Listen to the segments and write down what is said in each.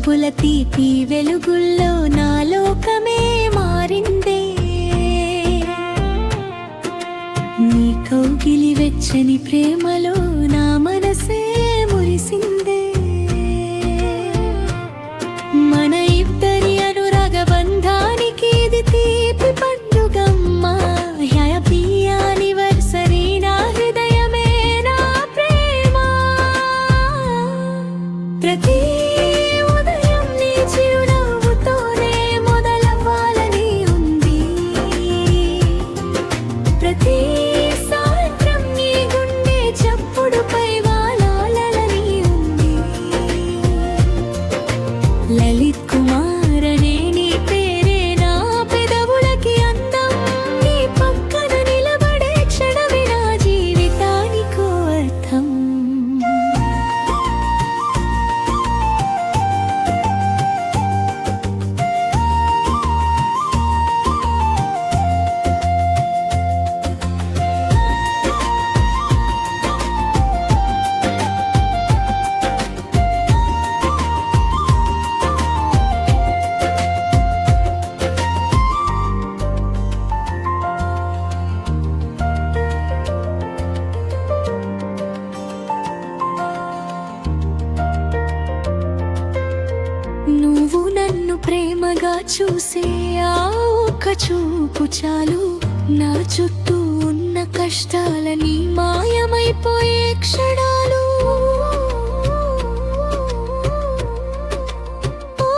చూపుల తీపి వెలుగుల్లో నా లోకమే మారిందే. నీ కౌగిలి వెచ్చని ప్రేమలో నా మనసే మురిసిందే. మన ఇద్దరి అనురాగ బంధానికి ఇది తీపి పండుగమ్మా. హ్యాపీ యానివర్సరీ నా హృదయమే నా ప్రేమ. ప్రతి ఉదయం నీ చిరునవ్వుతోనే మొదలవ్వాలని ఉంది. ప్రతి సాయంత్రం నీ గుండె చప్పుడుపై వాలాలని ఉంది. లలిత్ కుమార్ అనే నీ పేరే నా పెదవులకి అందం. నీ పక్కన నిలబడే క్షణమే నా జీవితానికో అర్థం. నువ్వు నన్ను ప్రేమగా చూసే ఆ ఒక్క చూపు చాలు. నా చుట్టూ ఉన్న కష్టాలని మాయమైపోయే క్షణాలు. ఓ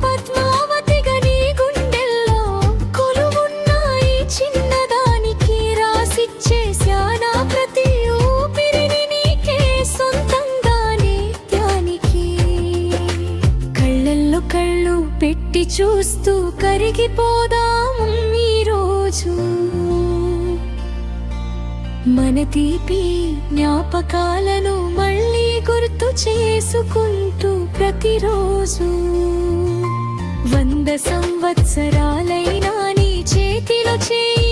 పద్మావతిగా నీ గుండెల్లో కొలువున్న ఈ చిన్నదానికి రాసిచ్చేశా నా ప్రతి ఊపిరిని నీకే సొంతంగానే ధ్యానికి. కళ్ళల్లో కళ్ళు పెట్టి చూస్తూ కరిగిపోదాం ఈరోజు. మన తీపి జ్ఞాపకాలను మళ్ళీ గుర్తు చేసుకుంటూ ప్రతిరోజు. 100 సంవత్సరాలైనా నీ చేతిలో చేయి